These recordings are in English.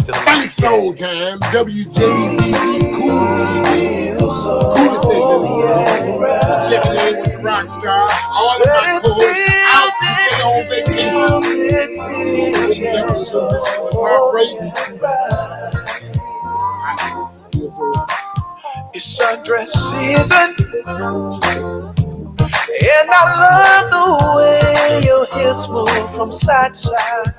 Sonic Soul Time, WJZZ Cool TV, coolest station in the world. Checking in with the rock star, all of my co-hosts out to their own vacation. Mark Brace. It's sundress season, and I love the way your hips move from side to side.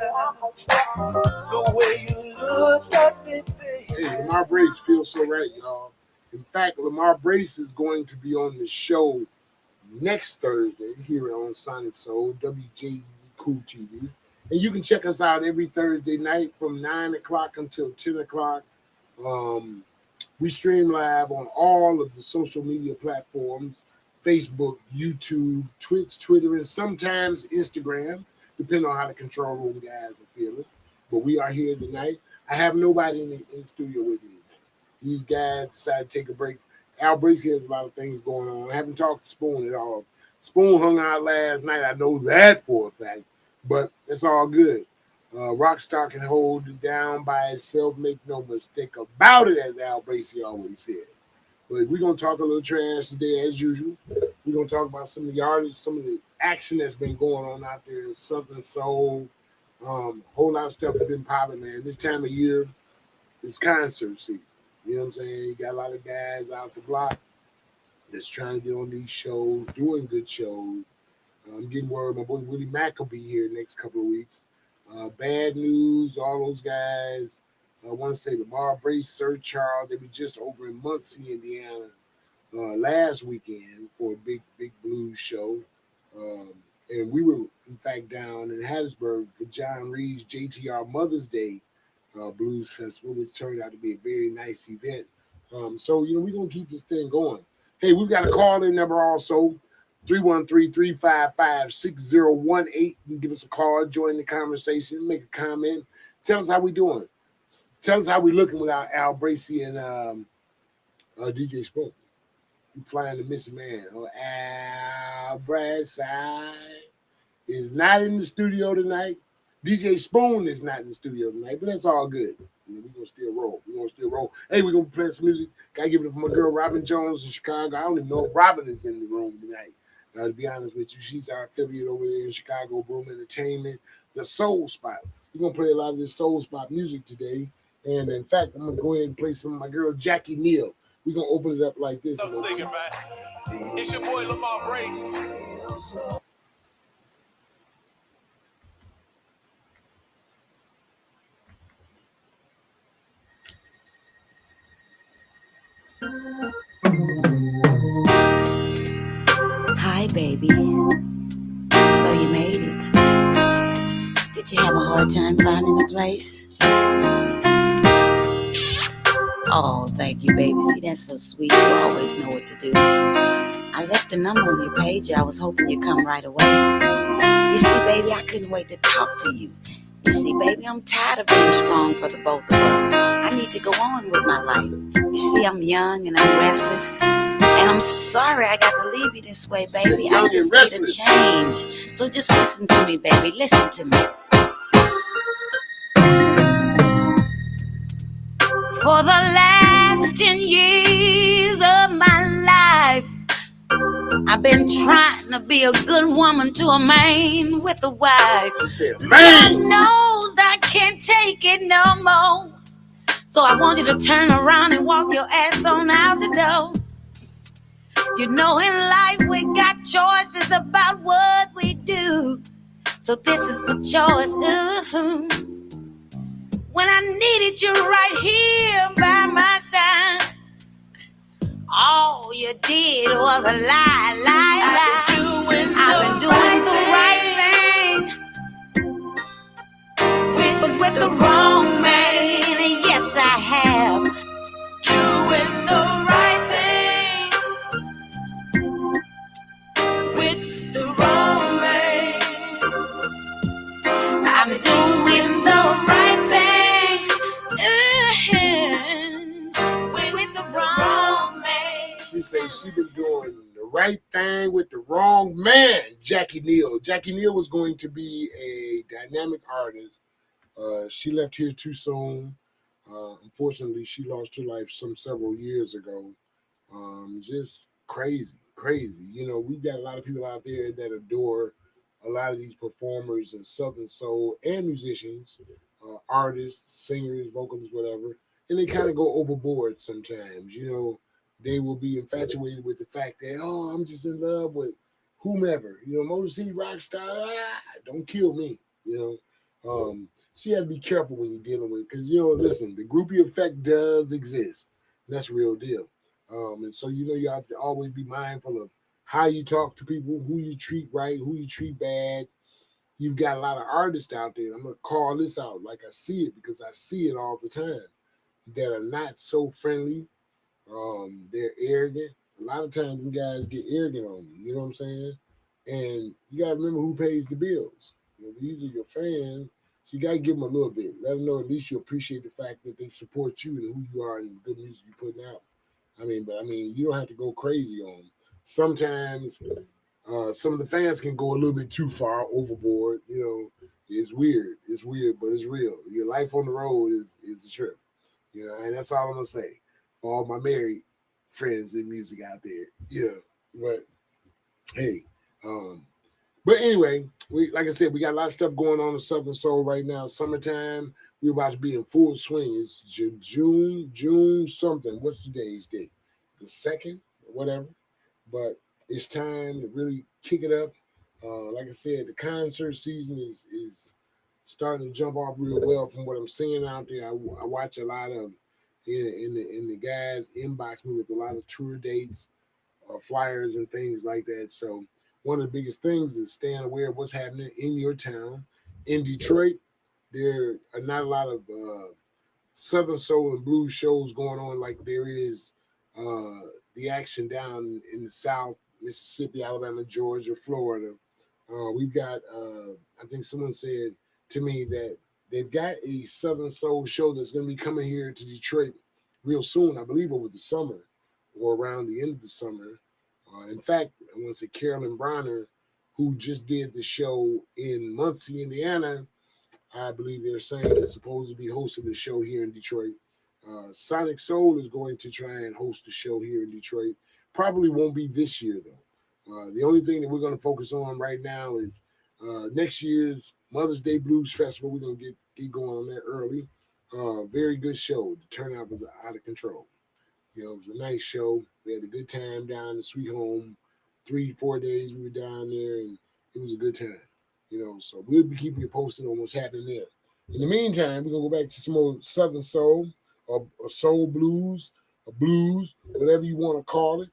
The way you look at me, baby. Hey, Lamar Brace feels so right, y'all. In fact, Lamar Brace is going to be on the show next Thursday here on Sonic Soul, WJZ Cool TV. And you can check us out every Thursday night from 9 o'clock until 10 o'clock. We stream live on all of the social media platforms, Facebook, YouTube, Twitch, Twitter, and sometimes Instagram, depending on how the control room guys are feeling. But we are here tonight. I have nobody in the studio with me tonight. These guys decided to take a break. Al Bracy has a lot of things going on. I haven't talked to Spoon at all. Spoon hung out last night. I know that for a fact, but it's all good. Rockstar can hold it down by itself, make no mistake about it, as Al Bracy always said. But we're going to talk a little trash today, as usual. We're going to talk about some of the artists, some of the action that's been going on out there in Southern Soul. Whole lot of stuff has been popping, man. This time of year, it's concert season. You know what I'm saying? You got a lot of guys out the block that's trying to get on these shows, doing good shows. I'm getting word my boy Willie Mack will be here next couple of weeks. Bad News, all those guys. I want to say Lamar Brace, Sir Charles, they were just over in Muncie, Indiana last weekend for a big blues show. And we were, in fact, down in Hattiesburg for John Reed's JTR Mother's Day Blues Festival, which turned out to be a very nice event. So, we're going to keep this thing going. Hey, we've got a call-in number also, 313-355-6018. You can give us a call, join the conversation, make a comment. Tell us how we doing. Tell us how we looking without Al Bracy and DJ Spoon. I'm flying the missing man. Al Bracy is not in the studio tonight. DJ Spoon is not in the studio tonight, but that's all good. We're going to still roll. Hey, we're going to play some music. Got to give it up for my girl, Robin Jones in Chicago. I don't even know if Robin is in the room tonight. To be honest with you, she's our affiliate over there in Chicago, Broom Entertainment, the Soul Spot. We're going to play a lot of this Soul Spot music today. And in fact, I'm going to go ahead and play some of my girl, Jackie Neal. We're going to open it up like this. I'm singing, man. It's your boy, Lamar Brace. Hi, baby. So you made it. Did you have a hard time finding the place? Oh, thank you, baby. See, that's so sweet. You always know what to do. I left a number on your page. I was hoping you'd come right away. You see, baby, I couldn't wait to talk to you. You see, baby, I'm tired of being strong for the both of us. I need to go on with my life. You see, I'm young and I'm restless. And I'm sorry I got to leave you this way, baby. I just need a change. So just listen to me, baby. Listen to me. For the last 10 years of my life, I've been trying to be a good woman to a man with a wife. God knows I can't take it no more. So I want you to turn around and walk your ass on out the door. You know in life we got choices about what we do. So this is my choice. Ooh. When I needed you right here by my side, all you did was a lie. I've been doing the right thing, but with the wrong man. And yes, I have. Doing the right thing with the wrong man. I'm doing the right thing with the wrong man. She says she been doing the right thing with the wrong man. Jackie Neal. Jackie Neal was going to be a dynamic artist. She left here too soon. Unfortunately, she lost her life several years ago. Just crazy, crazy. You know, we've got a lot of people out there that adore a lot of these performers in Southern soul and musicians, artists, singers, vocalists, whatever, and they kind of go overboard sometimes. You know, they will be infatuated with the fact that, oh, I'm just in love with whomever. You know, Motor City Rockstar, don't kill me. You know, so you have to be careful when you're dealing with, because you know, listen, the groupie effect does exist. And that's real deal. And so, you know, you have to always be mindful of how you talk to people, who you treat right, who you treat bad. You've got a lot of artists out there. I'm going to call this out like I see it, because I see it all the time, that are not so friendly. They're arrogant. A lot of times, them guys get arrogant on you. You know what I'm saying? And you got to remember who pays the bills. You know, these are your fans. So you got to give them a little bit. Let them know at least you appreciate the fact that they support you and who you are and the good music you're putting out. But you don't have to go crazy on them. Sometimes some of the fans can go a little bit too far overboard. You know, it's weird. It's weird, but it's real. Your life on the road is a trip. You know, and that's all I'm gonna say for all my married friends in music out there. Yeah, but hey, but anyway, like I said, we got a lot of stuff going on in Southern Soul right now. Summertime, we're about to be in full swing. It's June something. What's today's date? The 2nd, whatever. But it's time to really kick it up. Like I said, the concert season is starting to jump off real well from what I'm seeing out there. I watch a lot of in the guys inbox me with a lot of tour dates, flyers and things like that. So one of the biggest things is staying aware of what's happening in your town. In Detroit, there are not a lot of Southern soul and blues shows going on like there is the action down in the South, Mississippi, Alabama, Georgia, Florida. We've got, I think someone said to me that they've got a Southern soul show that's going to be coming here to Detroit real soon, I believe over the summer or around the end of the summer. In fact, I want to say Carolyn Bronner, who just did the show in Muncie, Indiana, I believe they're saying is supposed to be hosting the show here in Detroit. Sonic Soul is going to try and host the show here in Detroit. Probably won't be this year, though. The only thing that we're going to focus on right now is next year's Mother's Day Blues Festival. We're going to get going on that early. Very good show. The turnout was out of control. You know, it was a nice show. We had a good time down in Sweet Home. 3-4 days we were down there, and it was a good time. You know, so we'll be keeping you posted on what's happening there. In the meantime, we're going to go back to some more Southern soul or soul blues or blues, whatever you want to call it.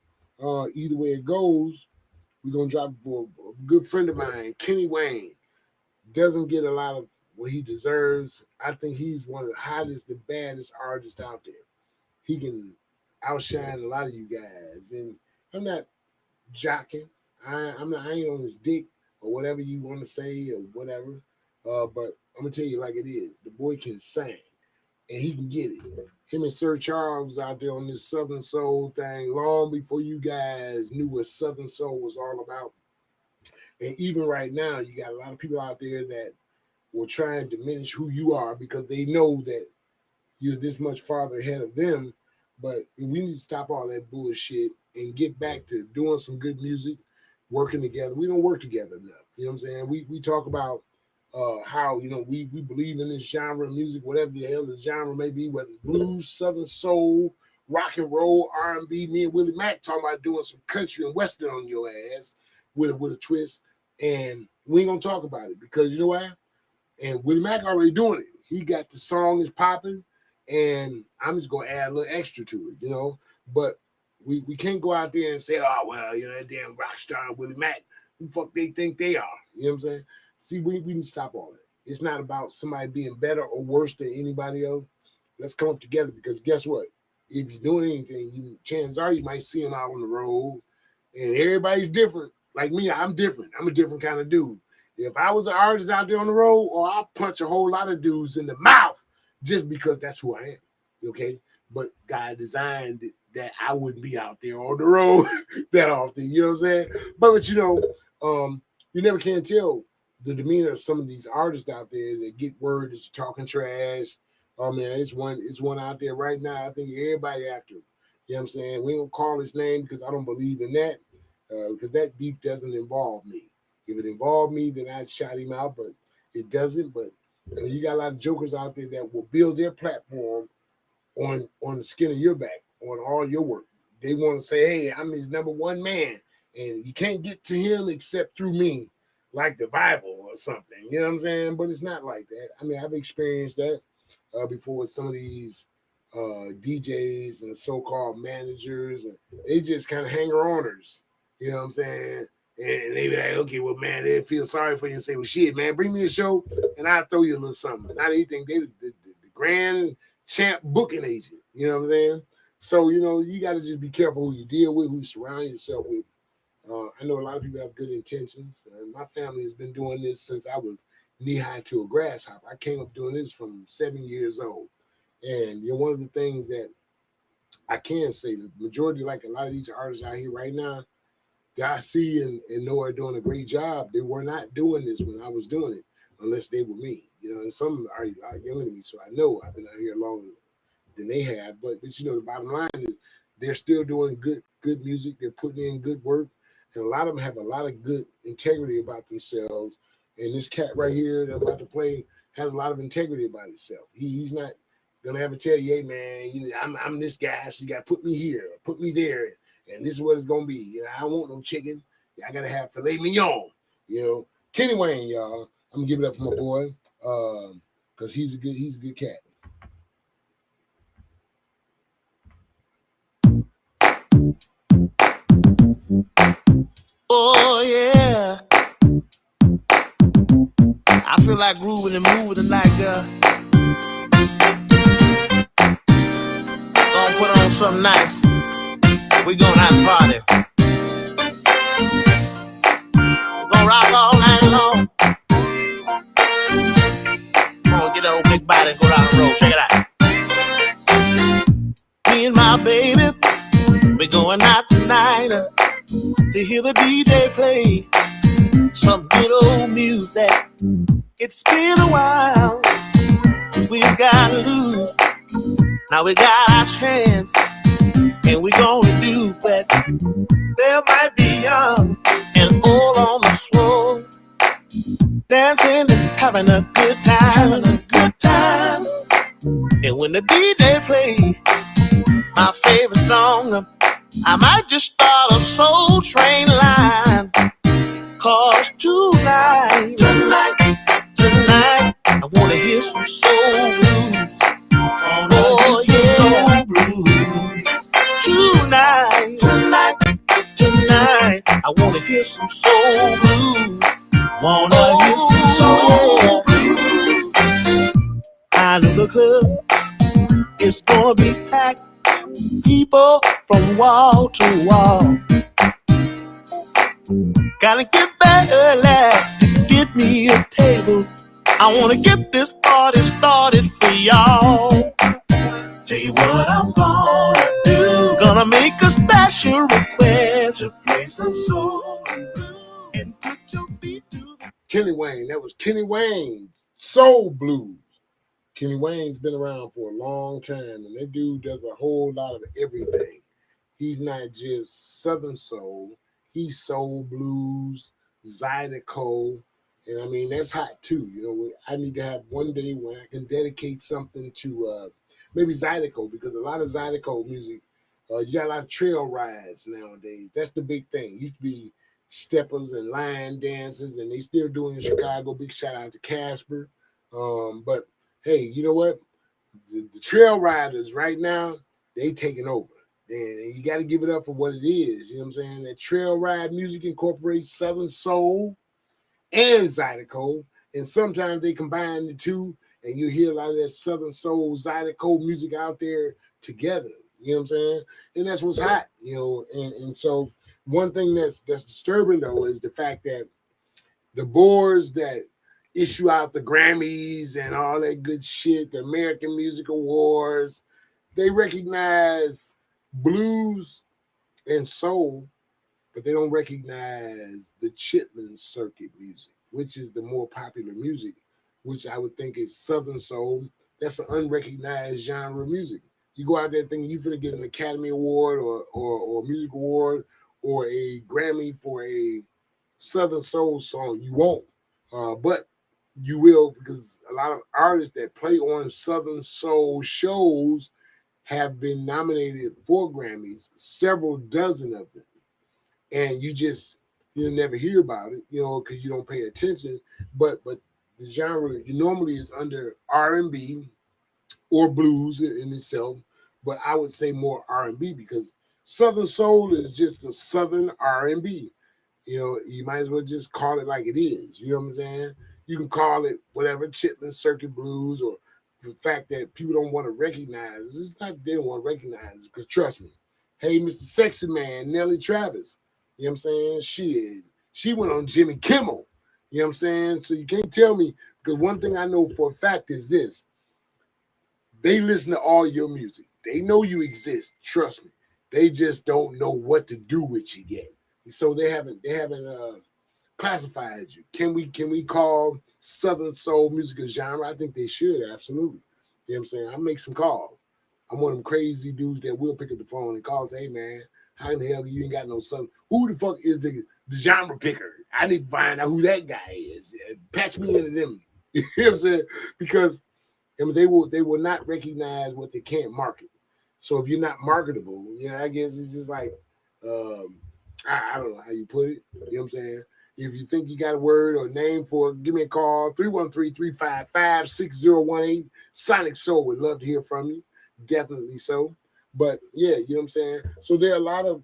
Either way it goes, we're going to drop for a good friend of mine, Kenny Wayne. Doesn't get a lot of what he deserves. I think he's one of the hottest, the baddest artists out there. He can outshine a lot of you guys. And I'm not jocking. I ain't on his dick or whatever you want to say or whatever. But I'm going to tell you like it is. The boy can sing and he can get it. Him and Sir Charles out there on this Southern Soul thing long before you guys knew what Southern Soul was all about. And even right now, you got a lot of people out there that will try and diminish who you are because they know that you're this much farther ahead of them. But we need to stop all that bullshit and get back to doing some good music, working together. We don't work together enough. You know what I'm saying? We talk about how, you know, we believe in this genre of music, whatever the hell the genre may be, whether it's blues, Southern soul, rock and roll, R&B. Me and Willie Mack talking about doing some country and western on your ass with a twist. And we ain't going to talk about it because you know why? And Willie Mack already doing it. He got the song is popping, and I'm just going to add a little extra to it, you know. But we can't go out there and say, oh, well, you know, that damn rock star Willie Mack, who the fuck they think they are? You know what I'm saying? See, we need to stop all that. It's not about somebody being better or worse than anybody else. Let's come up together because guess what? If you're doing anything, chances are you might see them out on the road, and everybody's different. Like me, I'm different. I'm a different kind of dude. If I was an artist out there on the road, I'll punch a whole lot of dudes in the mouth just because that's who I am, okay? But God designed it that I wouldn't be out there on the road that often, you know what I'm saying? But you know, you never can tell the demeanor of some of these artists out there that get word that you're talking trash, Oh man, it's one out there right now. I think everybody after him. You know what I'm saying? We don't call his name because I don't believe in that. Because that beef doesn't involve me. If it involved me, then I'd shout him out, but it doesn't. But you got a lot of jokers out there that will build their platform on the skin of your back, on all your work. They want to say, hey, I'm his number one man, and you can't get to him except through me, like the Bible or something. You know what I'm saying? But it's not like that. I mean, I've experienced that before with some of these DJs and so-called managers, and they just kind of hanger-oners. You know what I'm saying? And they be like, okay, well, man, they feel sorry for you and say, well, shit, man, bring me a show, and I'll throw you a little something. Not anything. They the grand champ booking agent. You know what I'm saying? So, you got to just be careful who you deal with, who you surround yourself with. I know a lot of people have good intentions. My family has been doing this since I was knee-high to a grasshopper. I came up doing this from 7 years old. And, one of the things that I can say, the majority, like a lot of these artists out here right now, that I see and know are doing a great job, they were not doing this when I was doing it, unless they were me. And some are younger than me, so I know I've been out here longer than they have. But the bottom line is they're still doing good music. They're putting in good work. And a lot of them have a lot of good integrity about themselves. And this cat right here that I'm about to play has a lot of integrity about himself. He's not gonna ever tell you, hey man, I'm this guy, so you gotta put me here, put me there, and this is what it's gonna be. I don't want no chicken. I gotta have filet mignon. Kenny Wayne, y'all. I'm gonna give it up for my boy, because he's a good cat. Oh yeah, I feel like grooving and moving tonight, girl. Gonna put on something nice. We gonna have a party. Gonna rock all night long. Gonna get that old big body and go down the road. Check it out. Me and my baby, we going out tonight to hear the DJ play some good old music. It's been a while, we've got loose. Now we got our chance, and we gonna do it. There might be young and old on the floor, dancing and having a good time, And when the DJ play my favorite song, I might just start a soul train line. 'Cause tonight, I wanna hear some soul blues. Oh yeah, soul blues. Tonight, I wanna hear some soul blues. Hear some soul blues. I know the club is gonna be packed, people from wall to wall. Gotta get back early, get me a table. I wanna get this party started for y'all. Tell you what I'm gonna do. Gonna make a special request to play some soul and put your feet to the... Kenny Wayne, that was Kenny Wayne, Soul Blues. Kenny Wayne's been around for a long time, and that dude does a whole lot of everything. He's not just Southern soul, he's soul blues, Zydeco, and I mean, that's hot too. I need to have one day when I can dedicate something to maybe Zydeco, because a lot of Zydeco music, you got a lot of trail rides nowadays. That's the big thing. Used to be steppers and line dances, and they still doing in Chicago. Big shout out to Casper. But hey, you know what? The trail riders right now, they taking over. And you got to give it up for what it is. You know what I'm saying? That trail ride music incorporates Southern soul and Zydeco. And sometimes they combine the two, and you hear a lot of that Southern soul, Zydeco music out there together. You know what I'm saying? And that's what's hot, And so one thing that's disturbing, though, is the fact that the boards that issue out the Grammys and all that good shit, the American Music Awards, they recognize blues and soul, but they don't recognize the Chitlin Circuit music, which is the more popular music, which I would think is Southern soul, that's an unrecognized genre of music. You go out there thinking you're going to get an Academy Award or music award or a Grammy for a Southern Soul song. You won't. But you will, because a lot of artists that play on Southern Soul shows have been nominated for Grammys, several dozen of them. And you'll never hear about it, because you don't pay attention. But the genre normally is under R&B or blues in itself, but I would say more R&B, because Southern Soul is just a Southern R&B. You might as well just call it like it is. You know what I'm saying? You can call it whatever, Chitlin Circuit Blues, or the fact that people don't want to recognize. It's not that they don't want to recognize it, because trust me, hey, Mr. Sexy Man, Nelly Travis, you know what I'm saying? She went on Jimmy Kimmel. You know what I'm saying? So you can't tell me, because one thing I know for a fact is this. They listen to all your music. They know you exist. Trust me. They just don't know what to do with you yet. So they haven't classified you. Can we call Southern Soul music a genre? I think they should, absolutely. You know what I'm saying? I make some calls. I'm one of them crazy dudes that will pick up the phone and call and say, hey man, how in the hell you ain't got no Southern? Who the fuck is the genre picker? I need to find out who that guy is. Patch me into them. You know what I'm saying? Because they will not recognize what they can't market. So if you're not marketable, I guess it's just like, I don't know how you put it. You know what I'm saying? If you think you got a word or name for it, give me a call, 313-355-6018. Sonic Soul would love to hear from you. Definitely so. But yeah, you know what I'm saying? So there are a lot of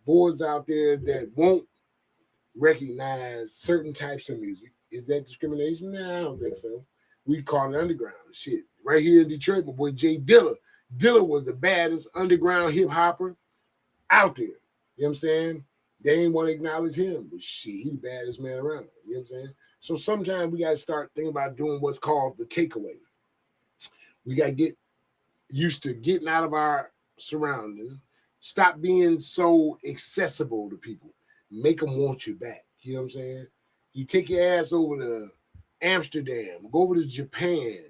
boards out there that won't recognize certain types of music. Is that discrimination? Nah, I don't think so. We call it underground shit. Right here in Detroit, my boy Jay Dilla. Dilla was the baddest underground hip hopper out there. You know what I'm saying? They ain't want to acknowledge him, but shit, he the baddest man around. You know what I'm saying? So sometimes we got to start thinking about doing what's called the takeaway. We got to get used to getting out of our surroundings. Stop being so accessible to people. Make them want you back. You know what I'm saying? You take your ass over to Amsterdam, go over to Japan.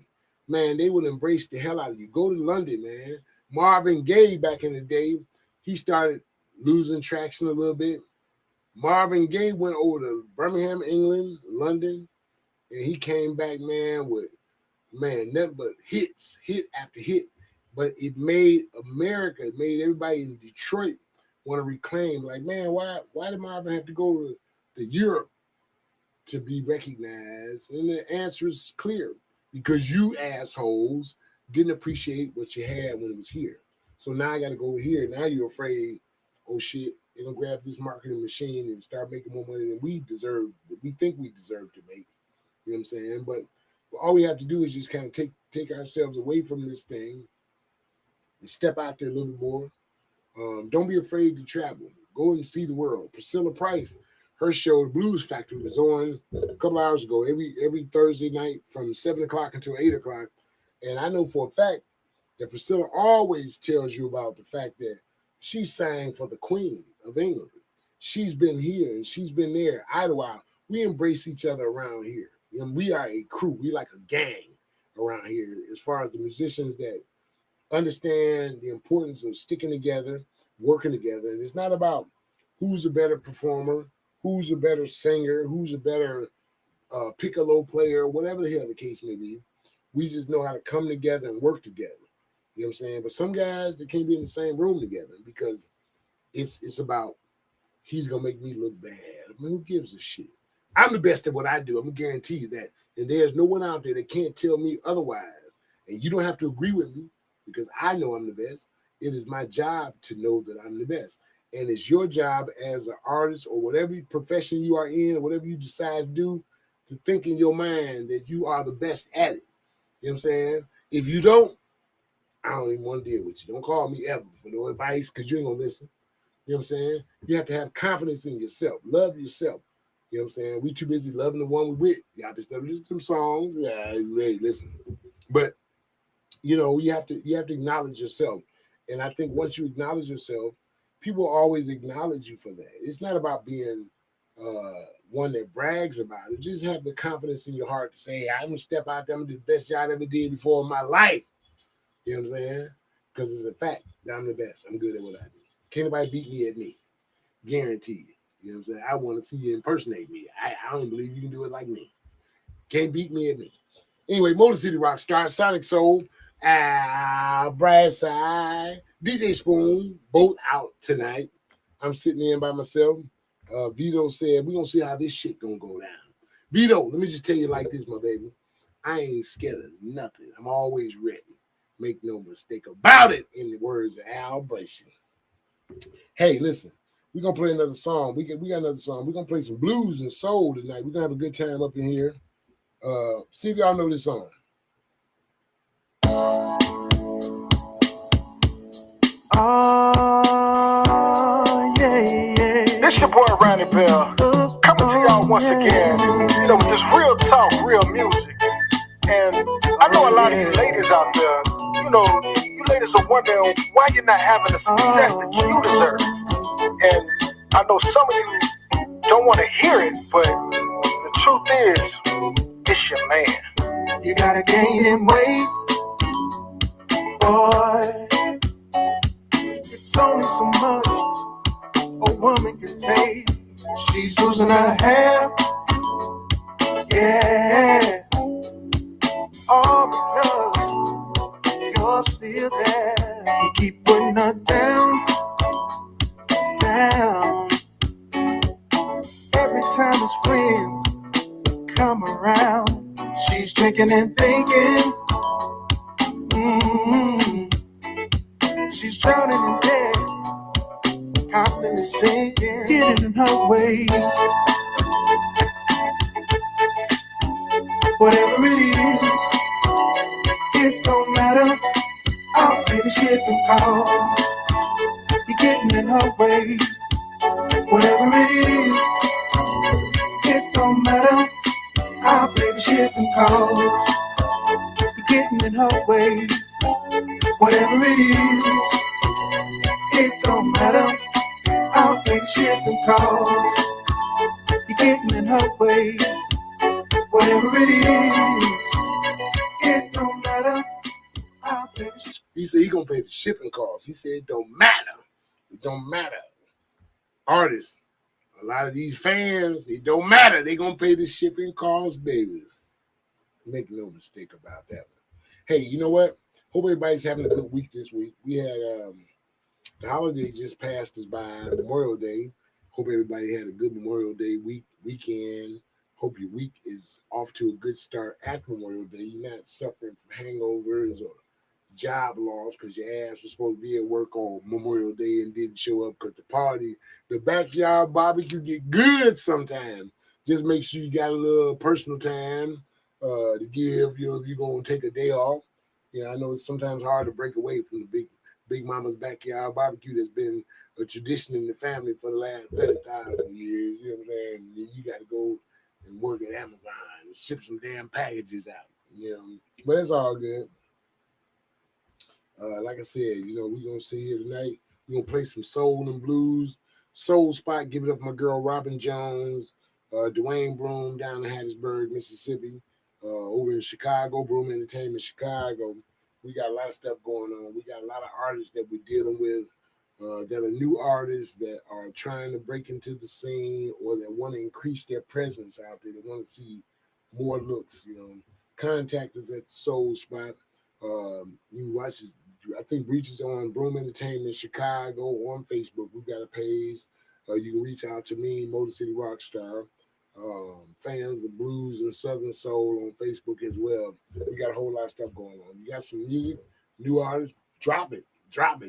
Man, they would embrace the hell out of you. Go to London, man. Marvin Gaye back in the day, he started losing traction a little bit. Marvin Gaye went over to Birmingham, England, London, and he came back, man, with, nothing but hit after hit. But it made America, it made everybody in Detroit want to reclaim, like, man, why did Marvin have to go to Europe to be recognized? And the answer is clear. Because you assholes didn't appreciate what you had when it was here. So now I got to go over here. Now you're afraid, oh shit, they're going to grab this marketing machine and start making more money than we think we deserve to make. You know what I'm saying? But all we have to do is just kind of take ourselves away from this thing and step out there a little bit more. Don't be afraid to travel. Go and see the world. Priscilla Price, her show, The Blues Factory, was on a couple hours ago, every Thursday night from 7 o'clock until 8 o'clock. And I know for a fact that Priscilla always tells you about the fact that she sang for the Queen of England. She's been here and she's been there. Idlewild, we embrace each other around here. And we are a crew. We like a gang around here as far as the musicians that understand the importance of sticking together, working together. And it's not about who's a better performer, who's a better singer, who's a better piccolo player, whatever the hell the case may be. We just know how to come together and work together. You know what I'm saying? But some guys, they can't be in the same room together because it's about, he's going to make me look bad. I mean, who gives a shit? I'm the best at what I do. I'm going to guarantee you that. And there's no one out there that can't tell me otherwise. And you don't have to agree with me because I know I'm the best. It is my job to know that I'm the best. And it's your job as an artist or whatever profession you are in or whatever you decide to do to think in your mind that you are the best at it. You know what I'm saying? If you don't, I don't even want to deal with you. Don't call me ever for no advice because you ain't going to listen. You know what I'm saying? You have to have confidence in yourself. Love yourself. You know what I'm saying? We too busy loving the one we with. Y'all been studying some songs. Yeah, hey, listen. But, you have to acknowledge yourself. And I think once you acknowledge yourself, people always acknowledge you for that. It's not about being one that brags about it. Just have the confidence in your heart to say, hey, I'm going to step out there and do the best job I ever did before in my life. You know what I'm saying? Because it's a fact that I'm the best. I'm good at what I do. Can't nobody beat me at me. Guaranteed. You know what I'm saying? I want to see you impersonate me. I don't believe you can do it like me. Can't beat me at me. Anyway, Motor City Rockstar, Sonic Soul, Brad Side, DJ Spoon, both out tonight. I'm sitting in by myself. Vito said, we're going to see how this shit going to go down. Vito, let me just tell you like this, my baby. I ain't scared of nothing. I'm always ready. Make no mistake about it, in the words of Al Bracey. Hey, listen, we're going to play another song. We got another song. We're going to play some blues and soul tonight. We're going to have a good time up in here. See if y'all know this song. Oh, yeah. This your boy Ronnie Bell, coming to y'all once again, with this real talk, real music. And I know a lot of you ladies out there, you ladies are wondering why you're not having the success that you deserve. And I know some of you don't want to hear it, but the truth is, it's your man. You gotta gain him weight, boy. It's only so much a woman can take. She's losing her hair, yeah. All because you're still there. You keep putting her down. Every time his friends come around, she's drinking and thinking. She's drowning in debt, constantly sinking, getting in her way. Whatever it is, it don't matter. I'll pay the shipping cost. You're getting in her way. Whatever it is, it don't matter. I'll pay the shipping cost. You're getting in her way. Whatever it is, it don't matter. I'll pay the shipping cost. You're getting in her way. Whatever it is, it don't matter. I'll pay the shipping. He said he gonna pay the shipping costs. He said it don't matter. It don't matter. Artists, a lot of these fans, it don't matter. They gonna pay the shipping costs, baby. Make no mistake about that one. Hey, you know what? Hope everybody's having a good week this week. We had the holiday just passed us by, Memorial Day. Hope everybody had a good Memorial Day weekend. Hope your week is off to a good start after Memorial Day. You're not suffering from hangovers or job loss because your ass was supposed to be at work on Memorial Day and didn't show up because the backyard barbecue get good sometimes. Just make sure you got a little personal time to give, if you're going to take a day off. I know it's sometimes hard to break away from the big mama's backyard barbecue that's been a tradition in the family for the last 30,000 years. You know what I'm saying? You got to go and work at Amazon and ship some damn packages out. But it's all good. Like I said, we're going to sit here tonight. We're going to play some soul and blues. Soul Spot, give it up my girl Robin Jones, Dwayne Broom down in Hattiesburg, Mississippi, over in Chicago, Broom Entertainment, Chicago. We got a lot of stuff going on. We got a lot of artists that we're dealing with that are new artists that are trying to break into the scene or that want to increase their presence out there. They want to see more looks, Contact us at Soul Spot. You can watch this. I think reaches on Broom Entertainment Chicago on Facebook. We've got a page. You can reach out to me, Motor City Rockstar. Fans of blues and southern soul on Facebook as well. We got a whole lot of stuff going on. You got some music, new artists, drop it,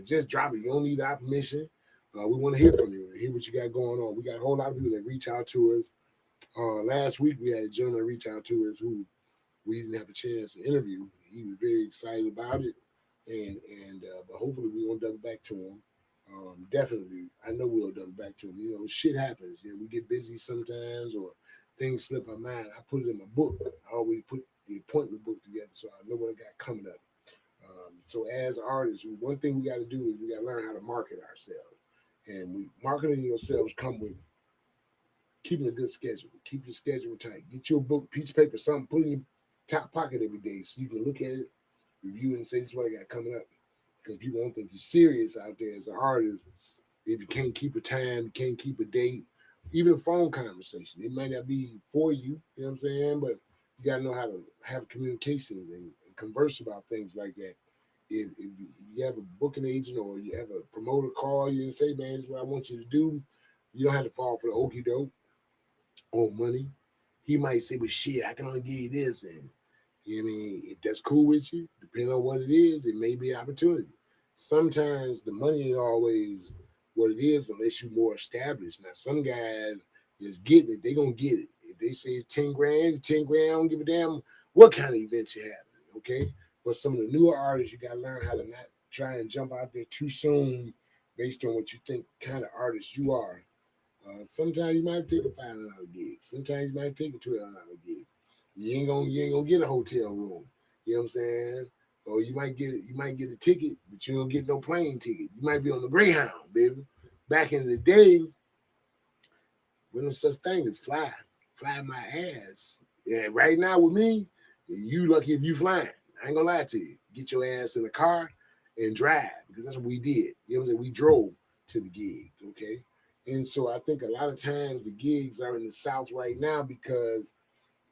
just drop it. You don't need our permission. We want to hear from you, hear what you got going on. We got a whole lot of people that reach out to us. Last week we had a gentleman reach out to us who we didn't have a chance to interview. He was very excited about it, but hopefully we won't double back to him. Definitely, I know we'll double back to him. Shit happens. We get busy sometimes, or things slip our mind. I put it in my book. I always put the appointment book together so I know what I got coming up. So as artists, one thing we got to do is we got to learn how to market ourselves. And marketing yourselves come with keeping a good schedule. Keep your schedule tight. Get your book, piece of paper, something, put in your top pocket every day so you can look at it, review it, and say, this is what I got coming up. Because people won't think you're serious out there as an artist if you can't keep a time, you can't keep a date, even a phone conversation. It might not be for you, you know what I'm saying? But you got to know how to have communication and converse about things like that. If you have a booking agent or you have a promoter call you and say, man, this is what I want you to do, you don't have to fall for the okie doke or money. He might say, well, shit, I can only give you this. And you know what I mean? If that's cool with you, depending on what it is, it may be an opportunity. Sometimes the money ain't always what it is unless you're more established. Now, some guys just getting it, they going to get it. If they say it's 10 grand, it's 10 grand, I don't give a damn what kind of event you have, okay? But some of the newer artists, you got to learn how to not try and jump out there too soon based on what you think kind of artist you are. Sometimes you might take a $500 gig. Sometimes you might take a $1,200 gig. You ain't gonna get a hotel room. You know what I'm saying? Or you might get a ticket, but you don't get no plane ticket. You might be on the Greyhound, baby. Back in the day, when there's such thing as fly my ass. Yeah, right now with me, you lucky if you flying. I ain't gonna lie to you. Get your ass in the car and drive, because that's what we did. You know what I'm saying? We drove to the gig, okay? And so I think a lot of times the gigs are in the South right now because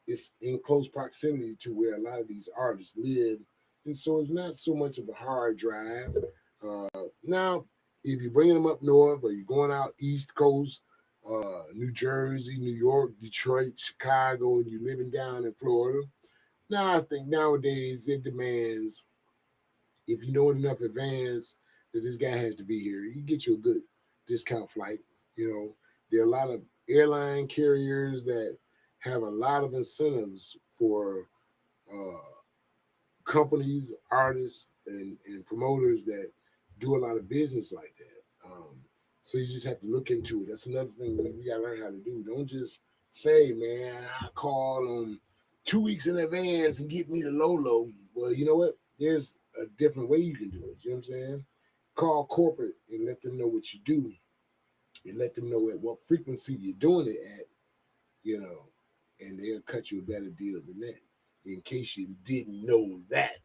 it's in close proximity to where a lot of these artists live. And so it's not so much of a hard drive. Now, if you're bringing them up north or you're going out East Coast, New Jersey, New York, Detroit, Chicago, and you're living down in Florida, now I think nowadays it demands, if you know in enough advance that this guy has to be here, you get you a good discount flight. You know, there are a lot of airline carriers that have a lot of incentives for companies, artists, and promoters that do a lot of business like that. So you just have to look into it. That's another thing we got to learn how to do. Don't just say, man, I call them 2 weeks in advance and get me the low. Well, you know what? There's a different way you can do it. You know what I'm saying? Call corporate and let them know what you do and let them know at what frequency you're doing it at, you know, and they'll cut you a better deal than that. In case you didn't know that.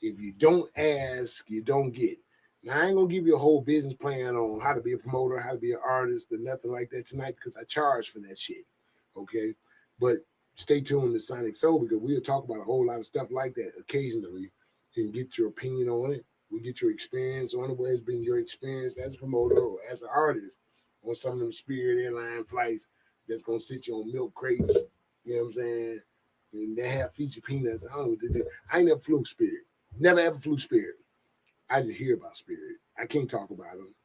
If you don't ask, you don't get. Now, I ain't going to give you a whole business plan on how to be a promoter, how to be an artist, or nothing like that tonight because I charge for that shit, okay? But stay tuned to Sonic Soul because we'll talk about a whole lot of stuff like that occasionally and get your opinion on it. We get your experience on it. What has been your experience as a promoter or as an artist on some of them Spirit Airline flights that's going to sit you on milk crates, you know what I'm saying? And they have feature peanuts. I don't know what they do. I ain't never flew Spirit. Never ever flew Spirit. I just hear about Spirit. I can't talk about them.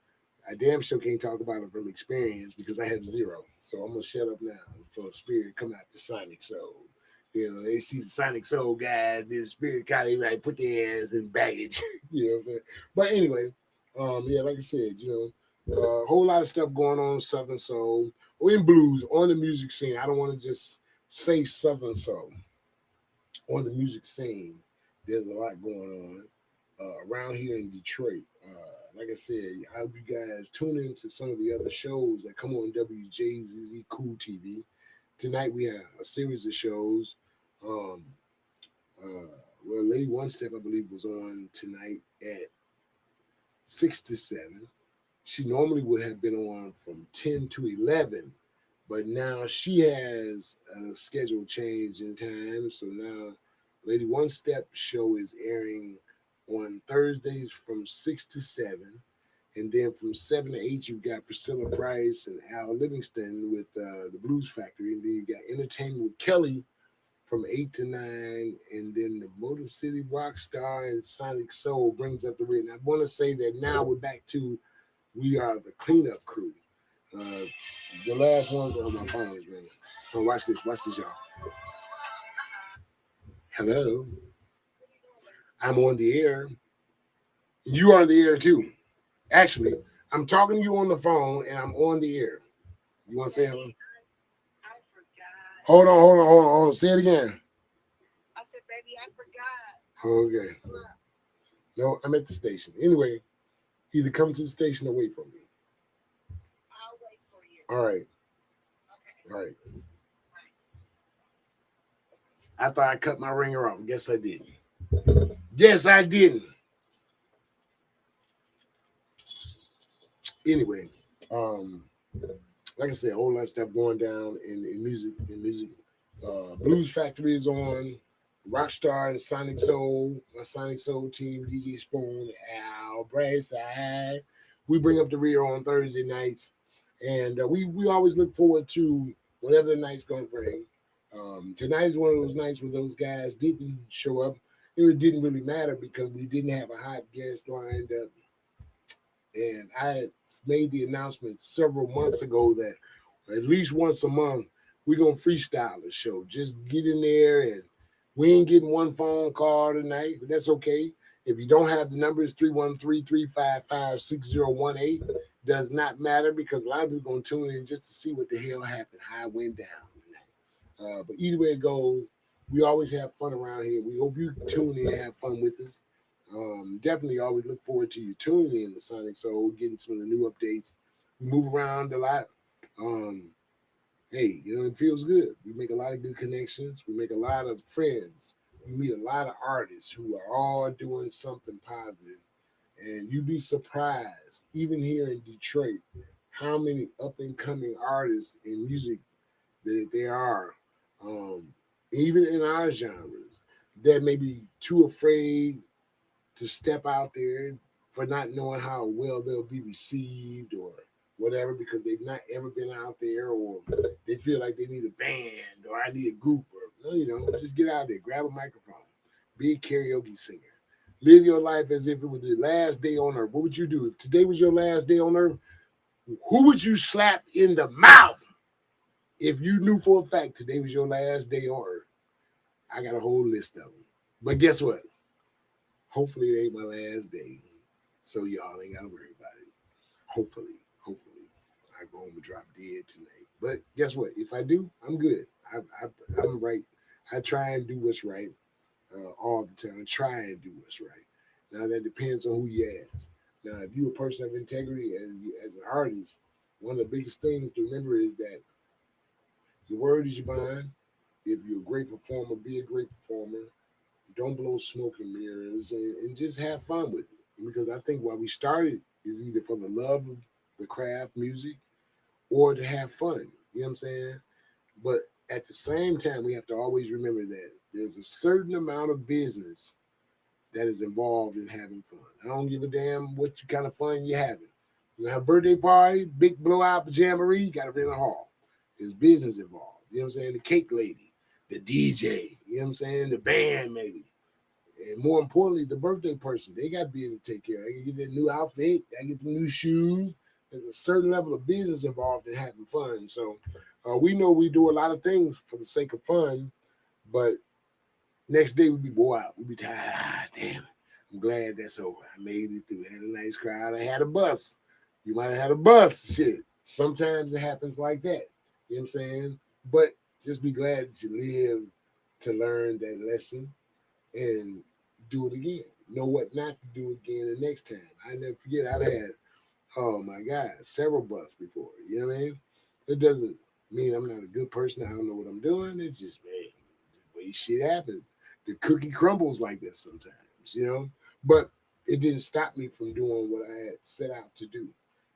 I damn sure can't talk about them from experience because I have zero. So I'm gonna shut up now for Spirit come out the Sonic Soul. You know, they see the Sonic Soul guys, then the Spirit kind of like put their ass in baggage. You know what I'm saying? But anyway, yeah, like I said, you know, a whole lot of stuff going on in Southern Soul or in blues on the music scene. I don't want to just say Southern Soul. On the music scene, there's a lot going on around here in Detroit. Like I said, I hope you guys tune into some of the other shows that come on WJZZ Cool TV. Tonight we have a series of shows. Well, Lady One Step, I believe, was on tonight at 6 to 7. She normally would have been on from 10 to 11, but now she has a schedule change in time. So now Lady One Step show is airing on Thursdays from 6 to 7. And then from 7 to 8, you've got Priscilla Price and Al Livingston with the Blues Factory. And then you've got Entertainment with Kelly from 8 to 9. And then the Motor City Rockstar and Sonic Soul brings up the rear. And I want to say that now we're back to we are the cleanup crew. The last ones are on my phones, man. Oh, watch this, y'all. Hello. I'm on the air. You are on the air too. Actually, I'm talking to you on the phone and I'm on the air. You want to say hello? I forgot. Hold on. Say it again. I said, baby, I forgot. Okay. No, I'm at the station. Anyway, either come to the station or wait for me. I'll wait for you. All right. Right. I thought I cut my ringer off. Guess I didn't. Guess I didn't. Anyway, like I said, a whole lot of stuff going down in music. Blues Factory is on. Rockstar and Sonic Soul, my Sonic Soul team, DJ Spoon, Al Brightside. We bring up the rear on Thursday nights, and we always look forward to whatever the night's going to bring. Tonight's one of those nights where those guys didn't show up. It didn't really matter because we didn't have a hot guest lined up. And I had made the announcement several months ago that at least once a month, we're going to freestyle the show. Just get in there, and we ain't getting one phone call tonight, but that's okay. If you don't have the numbers, 313-355-6018, does not matter because a lot of people going to tune in just to see what the hell happened, how it went down tonight. But either way it goes, we always have fun around here. We hope you tune in and have fun with us. Definitely always look forward to you tuning in to Sonic Soul, getting some of the new updates. We move around a lot. Hey, it feels good. We make a lot of good connections. We make a lot of friends. We meet a lot of artists who are all doing something positive. And you'd be surprised, even here in Detroit, how many up-and-coming artists in music that there are, even in our genres, that may be too afraid to step out there for not knowing how well they'll be received or whatever, because they've not ever been out there, or they feel like they need a band or I need a group, or just get out there, grab a microphone, be a karaoke singer, live your life as if it was the last day on earth. What would you do if today was your last day on earth? Who would you slap in the mouth if you knew for a fact today was your last day on earth? I got a whole list of them, but guess what? Hopefully it ain't my last day, so y'all ain't got to worry about it. Hopefully, I go home and drop dead tonight. But guess what? If I do, I'm good. I'm right. I try and do what's right all the time. I try and do what's right. Now, that depends on who you ask. Now, if you're a person of integrity and as an artist, one of the biggest things to remember is that your word is your bond. If you're a great performer, be a great performer. Don't blow smoke and mirrors, and just have fun with it. Because I think why we started is either for the love of the craft, music, or to have fun. You know what I'm saying? But at the same time, we have to always remember that there's a certain amount of business that is involved in having fun. I don't give a damn what kind of fun you're having. You have a birthday party, big blowout pajamaree, you got to rent a hall. There's business involved. You know what I'm saying? The cake lady, the DJ, you know what I'm saying? The band, maybe. And more importantly, the birthday person, they got business to take care of. They can get their new outfit, they get the new shoes. There's a certain level of business involved in having fun. So we know we do a lot of things for the sake of fun, but next day we'd be wore out. We'd be tired. Damn it. I'm glad that's over. I made it through. I had a nice crowd. I had a bus. You might have had a bus. Shit. Sometimes it happens like that. You know what I'm saying? But just be glad that you live to learn that lesson and do it again. Know what not to do again the next time. I never forget, I've had, oh my God, several busts before. You know what I mean? It doesn't mean I'm not a good person. I don't know what I'm doing. It's just, man, the way shit happens. The cookie crumbles like this sometimes, But it didn't stop me from doing what I had set out to do.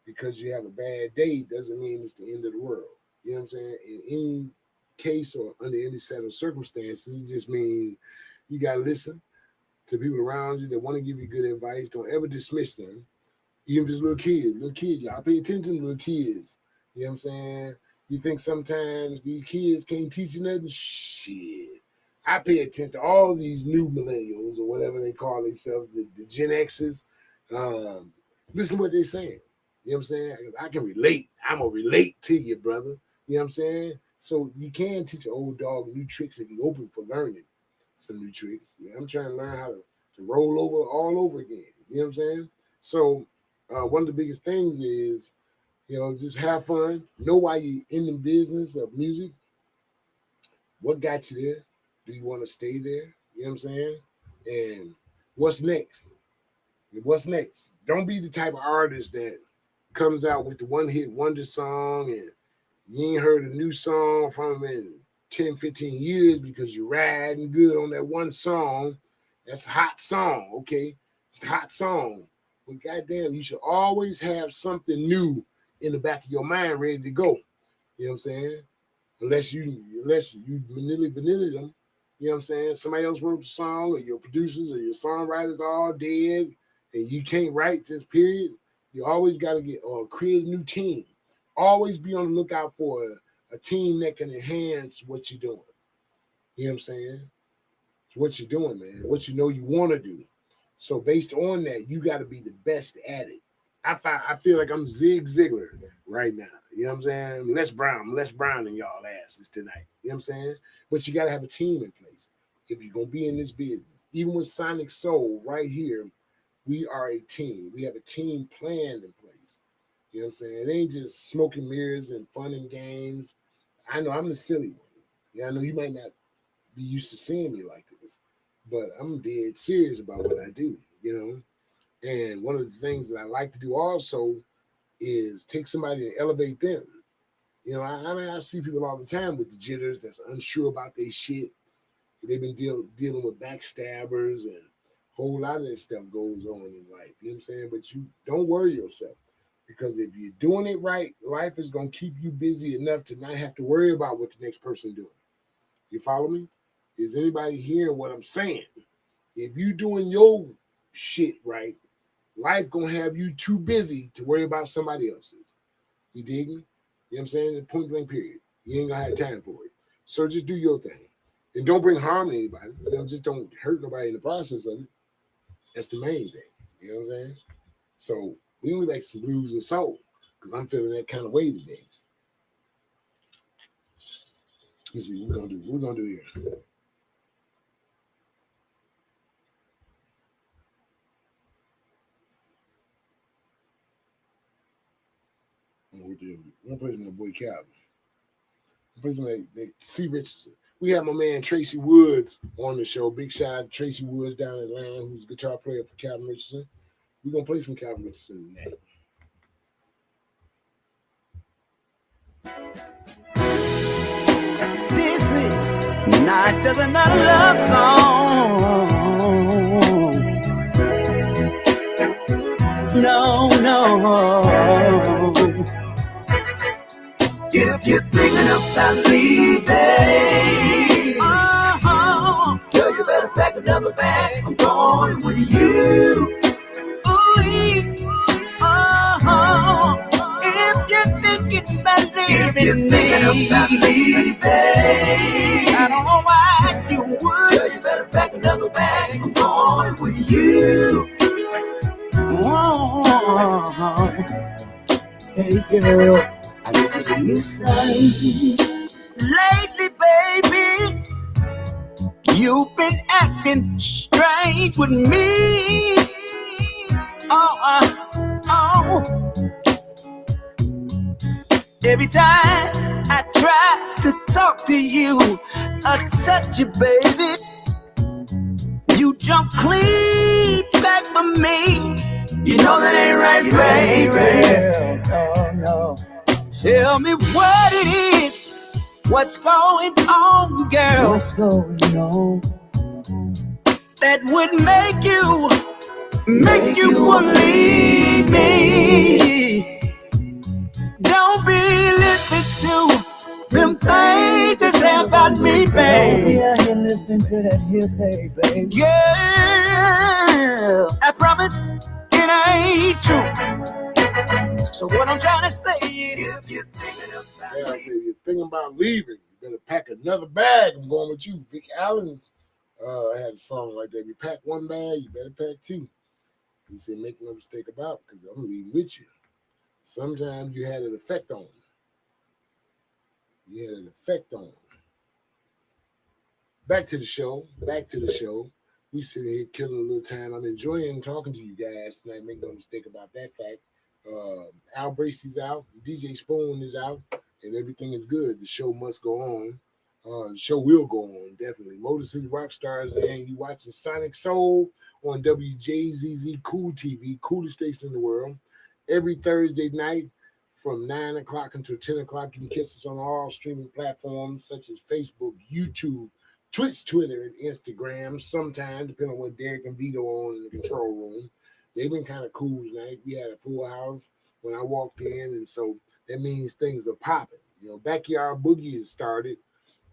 Because you have a bad day doesn't mean it's the end of the world. You know what I'm saying? In any case or under any set of circumstances, it just means you got to listen to people around you that want to give you good advice. Don't ever dismiss them. Even if it's little kids, y'all pay attention to little kids. You know what I'm saying? You think sometimes these kids can't teach you nothing? Shit. I pay attention to all these new millennials or whatever they call themselves, the Gen X's. Listen to what they're saying. You know what I'm saying? I can relate. I'm going to relate to you, brother. You know what I'm saying? So you can teach an old dog new tricks if you're open for learning some new tricks. I'm trying to learn how to roll over all over again. You know what I'm saying? So one of the biggest things is, just have fun. Know why you're in the business of music. What got you there? Do you want to stay there? You know what I'm saying? And what's next? What's next? Don't be the type of artist that comes out with the one-hit wonder song and You ain't heard a new song from him in 10, 15 years because you're riding good on that one song. That's a hot song, okay? It's a hot song. But goddamn, you should always have something new in the back of your mind ready to go. You know what I'm saying? Unless you vanilla them. You know what I'm saying? Somebody else wrote the song, or your producers or your songwriters are all dead, and you can't write this period. You always got to create a new team. Always be on the lookout for a team that can enhance what you're doing. You know what I'm saying? It's what you're doing, man. What you know you want to do. So based on that, you got to be the best at it. I feel like I'm Zig Ziglar right now. You know what I'm saying? Les Brown than y'all asses tonight. You know what I'm saying? But you got to have a team in place if you're going to be in this business. Even with Sonic Soul right here, we are a team. We have a team plan in place. You know what I'm saying? It ain't just smoke and mirrors and fun and games. I know I'm the silly one. Yeah, I know you might not be used to seeing me like this, but I'm dead serious about what I do, you know? And one of the things that I like to do also is take somebody and elevate them. You know, I mean, I see people all the time with the jitters that's unsure about their shit. They've been dealing with backstabbers, and a whole lot of that stuff goes on in life. You know what I'm saying? But you don't worry yourself, because if you're doing it right, life is going to keep you busy enough to not have to worry about what the next person doing. You follow me? Is anybody hearing what I'm saying? If you doing your shit right, life gonna have you too busy to worry about somebody else's. You dig me? You know what I'm saying? Point blank period. You ain't gonna have time for it. So just do your thing. And don't bring harm to anybody. You know, just don't hurt nobody in the process of it. That's the main thing. You know what I'm saying? So we only like some blues and soul, because I'm feeling that kind of way today. Let's see what we're gonna do here. We're gonna play some boy Calvin. Play some like C. Richardson. We have my man Tracy Woods on the show. Big shout out to Tracy Woods down in Atlanta, who's a guitar player for Calvin Richardson. We're gonna play some Calvin Richardson tonight. This is not just another love song. No. If you're thinking about leaving, girl, you better pack another bag. I'm going with you. If you're thinking about leaving, I don't know why you would. Girl, you better pack another bag. I'm going with you. Hey girl, I need you to listen. Lately, baby, you've been acting strange with me. Every time I try to talk to you, I touch you, baby, you jump clean back for me. You know that ain't right, baby. No. Tell me what it is. What's going on, girl? What's going on? That would make you want to leave me. Don't be listening to them things they say about me, babe. Yeah, you're listening to that hearsay, babe. Girl, I promise it ain't true. So what I'm trying to say is, if you're thinking about if you're thinking about leaving, you better pack another bag. I'm going with you. Vic Allen had a song like that. You pack one bag, you better pack two. He said, make no mistake about it, because I'm leaving with you. Sometimes you had an effect on them. You had an effect on them. Back to the show. We sit here killing a little time. I'm enjoying talking to you guys tonight. Make no mistake about that fact. Al Bracey's out. DJ Spoon is out. And everything is good. The show must go on. The show will go on, definitely. Motor City Rockstars, and you watching Sonic Soul on WJZZ Cool TV, coolest station in the world. Every Thursday night, from 9 o'clock until 10 o'clock. You can catch us on all streaming platforms such as Facebook, YouTube, Twitch, Twitter, and Instagram. Sometimes, depending on what Derek and Vito on in the control room. They've been kind of cool tonight. We had a full house when I walked in, and so that means things are popping. Backyard Boogie has started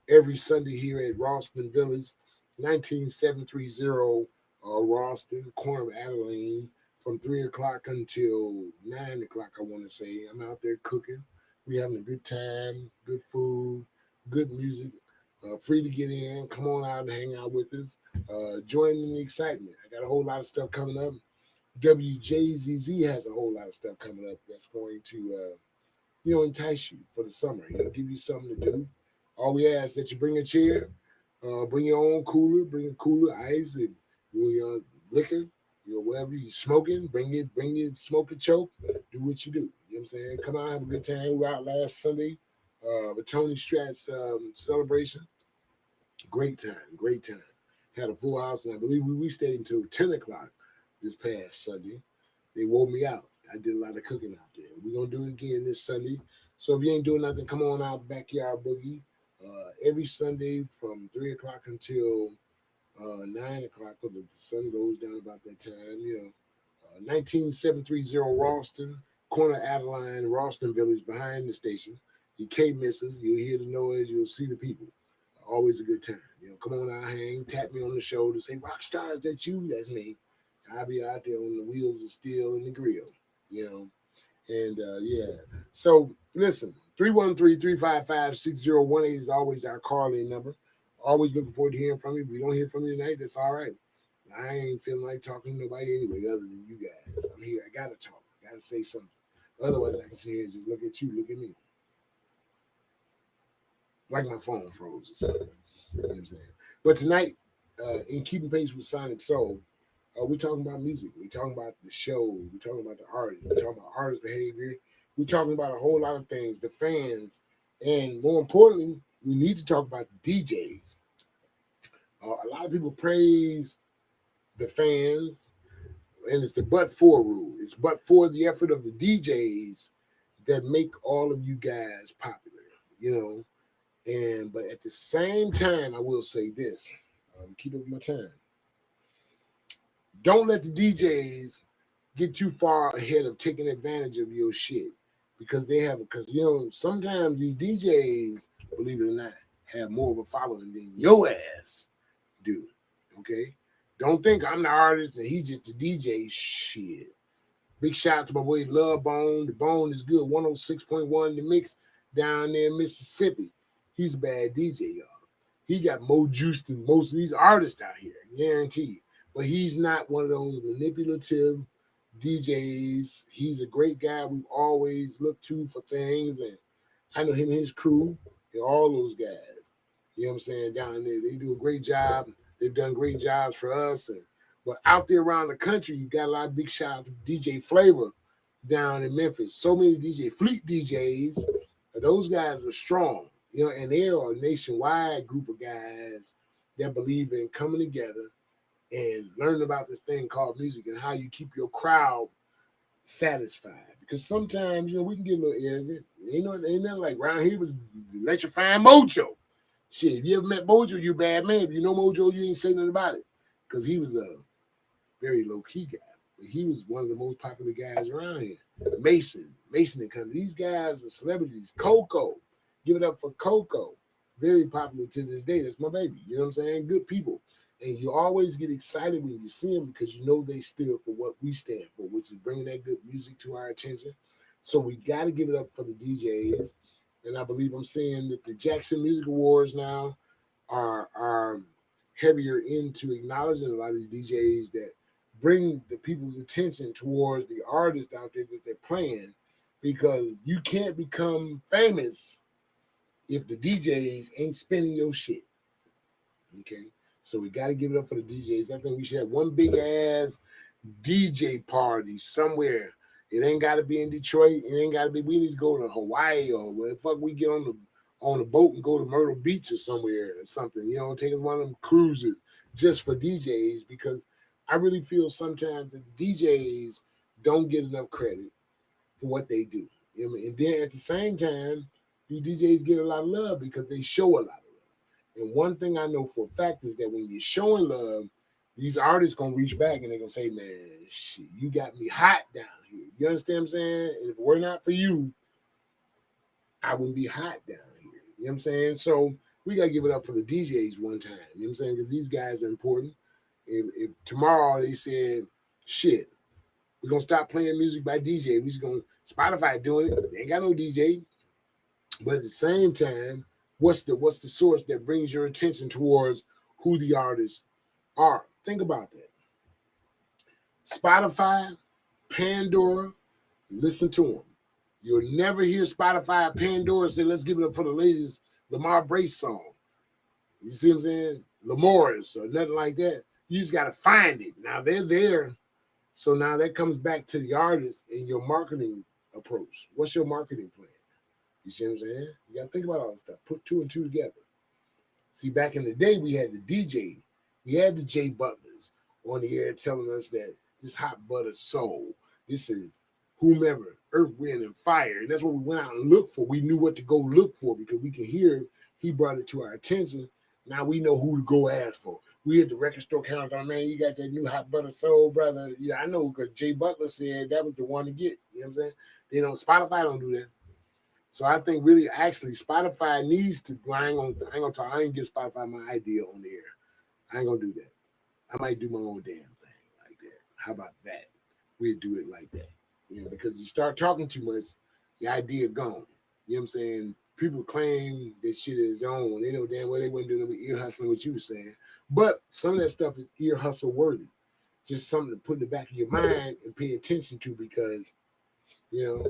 every Sunday here at Ralston Village, 19730 Ralston, corner of Adeline, from 3 o'clock until 9 o'clock, I want to say. I'm out there cooking. We're having a good time, good food, good music. Free to get in. Come on out and hang out with us. Join in the excitement. I got a whole lot of stuff coming up. WJZZ has a whole lot of stuff coming up that's going to, entice you for the summer. Give you something to do. All we ask that you bring a chair, bring your own cooler, bring a cooler, ice, and your liquor, whatever you're smoking, bring your smoke and choke, do what you do. You know what I'm saying? Come out, have a good time. We were out last Sunday with Tony Stratt's celebration. Great time. Had a full house, and I believe we stayed until 10 o'clock this past Sunday. They wore me out. I did a lot of cooking out there. We're going to do it again this Sunday. So if you ain't doing nothing, come on out, Backyard Boogie. Every Sunday from 3 o'clock until 9 o'clock, because the sun goes down about that time. 19730 Ralston, corner Adeline, Ralston Village, behind the station. You can't miss us. You'll hear the noise. You'll see the people. Always a good time. Come on out, hang, tap me on the shoulder, say, "Rock stars, that's you." That's me. I'll be out there on the wheels of steel and the grill. And yeah. So listen, 313-355-6018 is always our call-in number. Always looking forward to hearing from you. If we don't hear from you tonight, that's all right. I ain't feeling like talking to nobody anyway other than you guys. I'm here. I gotta talk. Gotta say something. Otherwise, I can sit here and just look at you, look at me. Like my phone froze or something. You know what I'm saying? But tonight, in keeping pace with Sonic Soul, we're talking about music. We're talking about the show. We're talking about the artists. We're talking about artist behavior. We're talking about a whole lot of things, the fans. And more importantly, we need to talk about the DJs. A lot of people praise the fans, and it's the but-for rule. It's but for the effort of the DJs that make all of you guys popular, But at the same time, I will say this. Keep up with my time. Don't let the DJs get too far ahead of taking advantage of your shit because sometimes these DJs, believe it or not, have more of a following than your ass do. Okay? Don't think I'm the artist and he just the DJ. Shit. Big shout out to my boy Love Bone. The Bone is good. 106.1 The Mix down there in Mississippi. He's a bad DJ, y'all. He got more juice than most of these artists out here, guaranteed. But he's not one of those manipulative DJs. He's a great guy we've always looked to for things. And I know him and his crew and all those guys. You know what I'm saying? Down there, they do a great job. They've done great jobs for us. But out there around the country, you got a lot of big shout out to DJ Flavor down in Memphis. So many DJ Fleet DJs. Those guys are strong. And they are a nationwide group of guys that believe in coming together and learning about this thing called music and how you keep your crowd satisfied. Because sometimes, we can get a little arrogant. Ain't nothing like around here was electrifying Mojo. Shit, if you ever met Mojo, you bad man. If you know Mojo, you ain't say nothing about it. Because he was a very low-key guy. But he was one of the most popular guys around here. Mason and Company. These guys are celebrities. Coco. Give it up for Coco. Very popular to this day. That's my baby. You know what I'm saying? Good people. And you always get excited when you see them because you know they stood for what we stand for, which is bringing that good music to our attention. So we got to give it up for the DJs. And I believe I'm saying that the Jackson Music Awards now are heavier into acknowledging a lot of these DJs that bring the people's attention towards the artists out there that they're playing, because you can't become famous if the DJs ain't spinning your shit. Okay? So we got to give it up for the DJs. I think we should have one big ass DJ party somewhere. It ain't got to be in Detroit. It ain't got to be. We need to go to Hawaii or where the fuck we get on the boat and go to Myrtle Beach or somewhere or something. Take us one of them cruises just for DJs, because I really feel sometimes that DJs don't get enough credit for what they do. You know what I mean? And then at the same time, these DJs get a lot of love because they show a lot of love. And one thing I know for a fact is that when you're showing love, these artists gonna reach back and they're gonna say, man, shit, you got me hot down here. You understand what I'm saying? And if it were not for you, I wouldn't be hot down here. You know what I'm saying? So we gotta give it up for the DJs one time. You know what I'm saying? Because these guys are important. If tomorrow they said, shit, we're gonna stop playing music by DJ, we just gonna Spotify doing it. They ain't got no DJ. But at the same time, what's the source that brings your attention towards who the artists are? Think about that. Spotify, Pandora, listen to them. You'll never hear Spotify or Pandora say, let's give it up for the latest Lamar Brace song. You see what I'm saying? Lamoris or nothing like that. You just got to find it. Now they're there. So now that comes back to the artist and your marketing approach. What's your marketing plan? You see what I'm saying? You got to think about all this stuff. Put two and two together. See, back in the day, we had the DJ. We had the Jay Butlers on the air telling us that this hot butter soul, this is whomever, Earth, Wind, and Fire. And that's what we went out and looked for. We knew what to go look for because we could hear he brought it to our attention. Now we know who to go ask for. We at the record store counter, man, you got that new hot butter soul, brother. Yeah, I know because Jay Butler said that was the one to get. You know what I'm saying? They don't, Spotify don't do that. So I think really, actually, Spotify needs to. I ain't give Spotify my idea on the air. I ain't gonna do that. I might do my own damn thing like that. How about that? We'd do it like that. You know, because you start talking too much, the idea gone. You know what I'm saying? People claim this shit is their own. They know damn well they wouldn't do no ear hustling, what you were saying. But some of that stuff is ear hustle worthy. Just something to put in the back of your mind and pay attention to because, you know,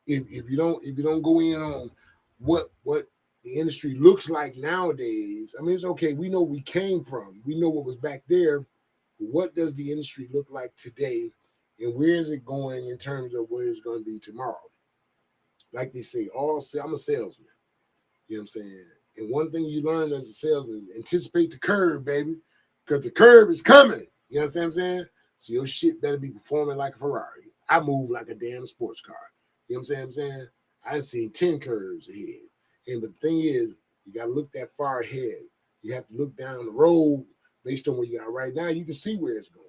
if you don't go in on what the industry looks like nowadays, I mean, it's okay. We know we came from. We know what was back there. But what does the industry look like today? And where is it going in terms of where it's going to be tomorrow? Like they say, I'm a salesman. You know what I'm saying? And one thing you learn as a salesman is anticipate the curve, baby, because the curve is coming. You know what I'm saying? So your shit better be performing like a Ferrari. I move like a damn sports car. You know what I'm saying? I've seen 10 curves ahead. And the thing is, you got to look that far ahead. You have to look down the road based on where you are right now. You can see where it's going.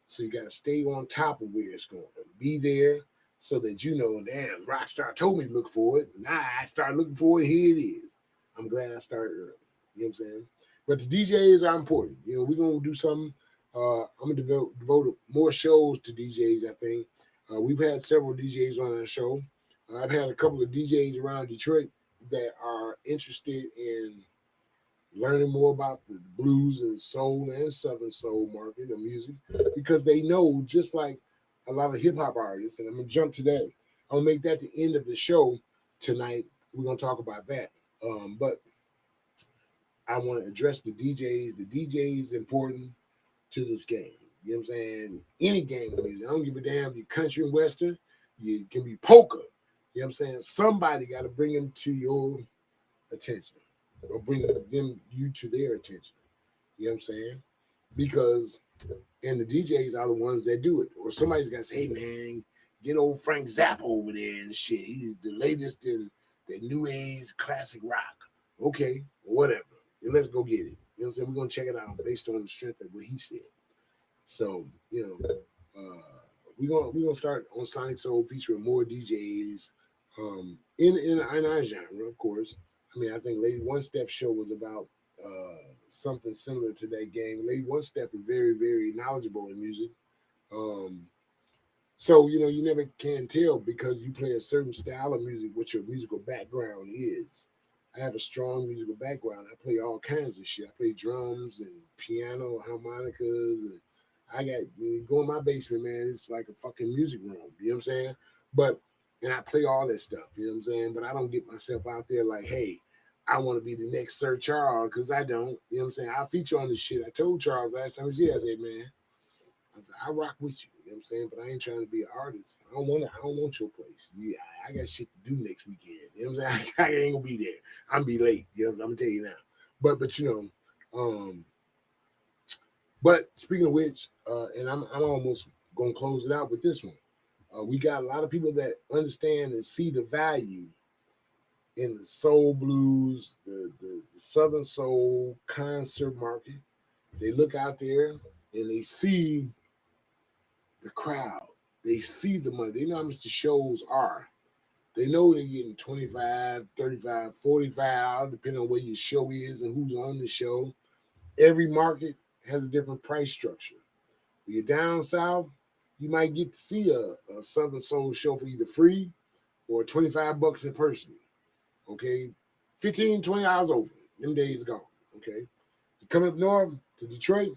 So you got to stay on top of where it's going. Be there so that you know, damn, Rockstar told me to look for it. Now I started looking for it. Here it is. I'm glad I started early. You know what I'm saying? But the DJs are important. You know, we're going to do something. I'm going to devote more shows to DJs, I think. We've had several DJs on our show. I've had a couple of DJs around Detroit that are interested in learning more about the blues and soul and southern soul market of music because they know, just like a lot of hip hop artists, and I'm going to jump to that. I'll make that the end of the show tonight. We're going to talk about that. But I want to address the DJs. The DJ is important to this game. You know what I'm saying? Any game of music. I don't give a damn if you're country and western. You can be polka. You know what I'm saying? Somebody got to bring them to your attention or bring you to their attention. You know what I'm saying? Because, and the DJs are the ones that do it. Or somebody's got to say, hey, man, get old Frank Zappa over there and shit. He's the latest in the new age classic rock. Okay, whatever. And let's go get it. You know what I'm saying? We're going to check it out based on the strength of what he said. So, you know, we're gonna start on Sonic Soul featuring more DJs in our genre, of course. I mean, I think Lady One Step show was about something similar to that game. Lady One Step is very, very knowledgeable in music. So, you know, you never can tell because you play a certain style of music what your musical background is. I have a strong musical background. I play all kinds of shit. I play drums and piano, harmonicas, and I got, you go in my basement, man, it's like a fucking music room. You know what I'm saying? But, and I play all that stuff, you know what I'm saying? But I don't get myself out there like, hey, I want to be the next Sir Charles, because I don't. You know what I'm saying? I feature on this shit. I told Charles last time I was here, I said, man, I rock with you. You know what I'm saying? But I ain't trying to be an artist. I don't want your place. Yeah, I got shit to do next weekend. You know what I'm saying? I ain't gonna be there. I'm gonna be late. You know what I'm gonna tell you now. But you know, but speaking of which, and I'm almost gonna close it out with this one. We got a lot of people that understand and see the value in the soul blues, the Southern soul concert market. They look out there and they see the crowd. They see the money. They know how much the shows are. They know they're getting 25, 35, 45, depending on where your show is and who's on the show. Every market has a different price structure. When you're down south, you might get to see a Southern Soul show for either free or $25 a person. Okay, 15, 20 hours over. Them days gone. Okay, you come up north to Detroit,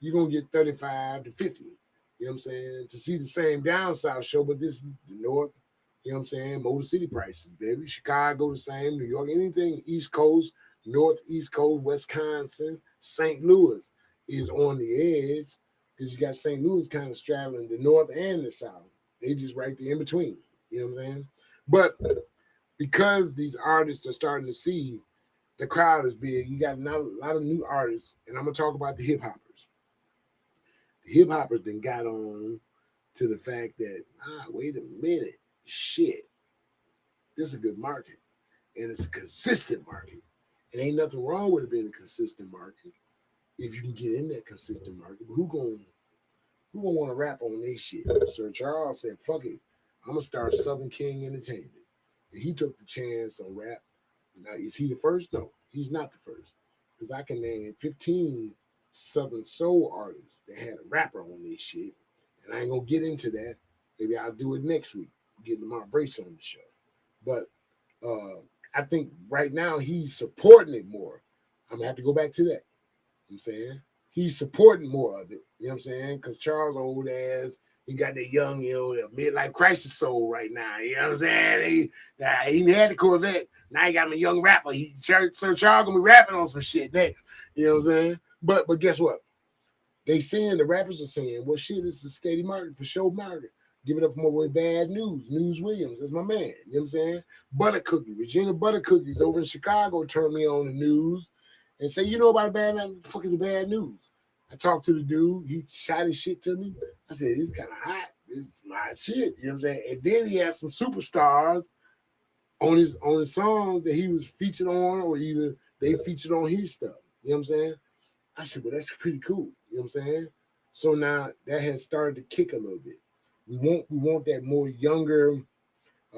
you're gonna get 35 to 50. You know what I'm saying? To see the same down south show, but this is the north. You know what I'm saying? Motor City prices, baby. Chicago the same. New York, anything East Coast, North, East Coast, Wisconsin, St. Louis is on the edge because you got St. Louis kind of straddling the north and the south. They just right there in between. You know what I'm saying? But because these artists are starting to see the crowd is big, you got a lot of new artists, and I'm gonna talk about the hip hoppers. The hip hoppers then got on to the fact that wait a minute, shit, this is a good market, and it's a consistent market. And ain't nothing wrong with it being a consistent market if you can get in that consistent market. But who gonna want to rap on this shit? Sir Charles said, "Fuck it, I'm gonna start Southern King Entertainment," and he took the chance on rap. Now, is he the first? No, he's not the first, because I can name 15 Southern soul artists that had a rapper on this shit, and I ain't gonna get into that. Maybe I'll do it next week. Get Lamar Brace on the show, but I think right now he's supporting it more. I'm gonna have to go back to that. You know what I'm saying he's supporting more of it. You know what I'm saying? Because Charles old ass, he got that young, midlife crisis soul right now. You know what I'm saying? He had the Corvette. Now he got him a young rapper. Sir Charles gonna be rapping on some shit next. You know what I'm saying? But guess what? The rappers are saying, well, shit, this is a steady market for show market. Give it up for my boy Bad News. News Williams, that's my man. You know what I'm saying? Butter Cookie, Regina Butter Cookies over in Chicago turned me on the news and say, you know about Bad News? What the fuck is a Bad News? I talked to the dude. He shot his shit to me. I said, it's kind of hot. It's my shit. You know what I'm saying? And then he had some superstars on his song that he was featured on, or either they featured on his stuff. You know what I'm saying? I said, well, that's pretty cool. You know what I'm saying? So now that has started to kick a little bit. We want that more younger.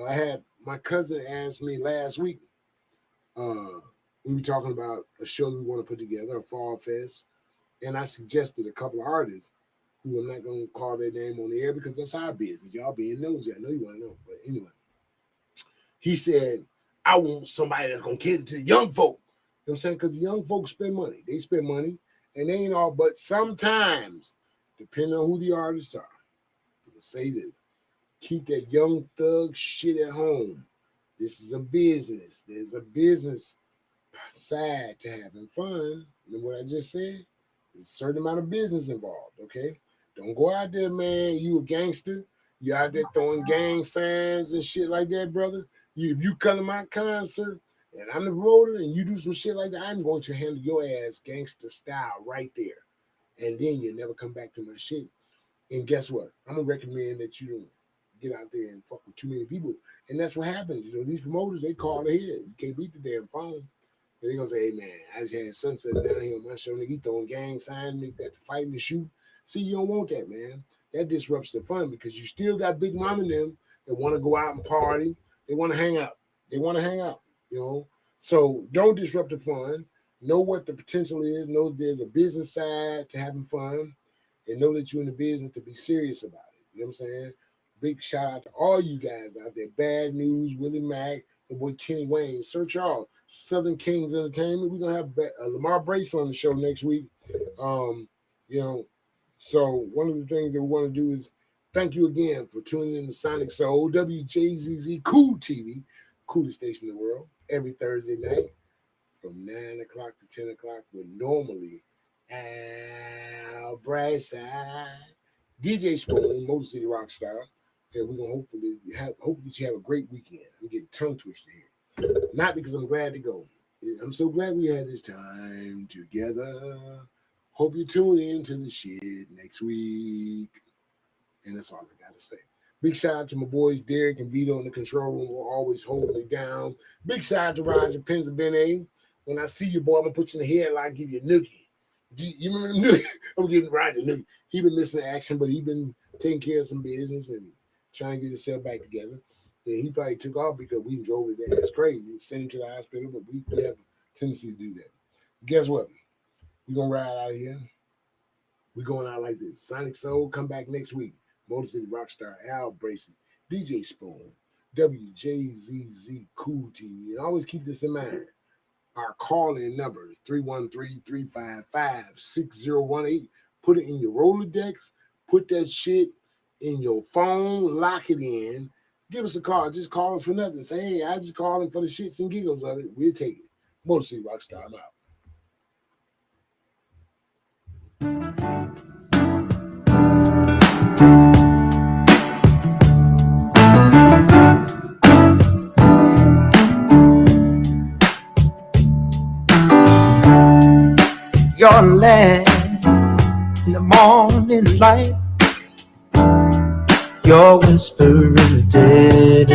I had my cousin ask me last week. We were talking about a show that we want to put together, a fall fest, and I suggested a couple of artists who I'm not going to call their name on the air because that's our business. Y'all being nosy. I know you want to know, but anyway, he said, I want somebody that's going to cater to the young folk. You know what I'm saying? Because the young folks spend money. They spend money, and they ain't all, but sometimes, depending on who the artists are, say this, keep that young thug shit at home. This is a business. There's a business side to having fun. Remember what I just said? There's a certain amount of business involved, okay? Don't go out there, man. You a gangster. You out there throwing gang signs and shit like that, brother. If you come to my concert and I'm the promoter and you do some shit like that, I'm going to handle your ass gangster style right there. And then you never come back to my shit. And guess what? I'm gonna recommend that you don't get out there and fuck with too many people. And that's what happens. These promoters, they call ahead. You can't beat the damn phone. And they gonna say, hey man, I just had Sunset down here on my show, nigga. He throwing gang signs, make that fight and shoot. See, you don't want that, man. That disrupts the fun because you still got Big Mom and them that want to go out and party. They want to hang out. So don't disrupt the fun. Know what the potential is. Know there's a business side to having fun. And know that you're in the business to be serious about it. You know what I'm saying? Big shout out to all you guys out there. Bad News, Willie Mack, my boy Kenny Wayne, Sir Charles, Southern Kings Entertainment. We're going to have Lamar Brace on the show next week. So one of the things that we want to do is thank you again for tuning in to Sonic Soul, WJZZ Cool TV, coolest station in the world, every Thursday night from 9 o'clock to 10 o'clock, with normally Al Brightside, DJ Spoon, Motor City Rockstar, and we're gonna hope that you have a great weekend. I'm getting tongue twisted here, not because I'm glad to go. I'm so glad we had this time together. Hope you tune in to the shit next week, and that's all I gotta say. Big shout out to my boys Derek and Vito in the control room, who are always holding me down. Big shout out to Roger Penzabene. When I see you, boy, I'm gonna put you in the headlock and give you a noogie. You remember the noogie? I'm giving Roger a noogie. He been missing action, but he been taking care of some business and trying to get himself back together. And he probably took off because we drove his ass crazy, sent him to the hospital, but we have a tendency to do that. Guess what? We're gonna ride out of here. We're going out like this. Sonic Soul, come back next week. Motor City Rockstar, Al Bracy, DJ Spoon, WJZZ Cool TV. And always keep this in mind. Our call-in numbers, 313-355-6018. Put it in your Rolodex. Put that shit in your phone. Lock it in. Give us a call. Just call us for nothing. Say, hey, I just called him for the shits and giggles of it. We'll take it. Motor City Rockstar, I'm out. Your land in the morning light, your whisper in the dead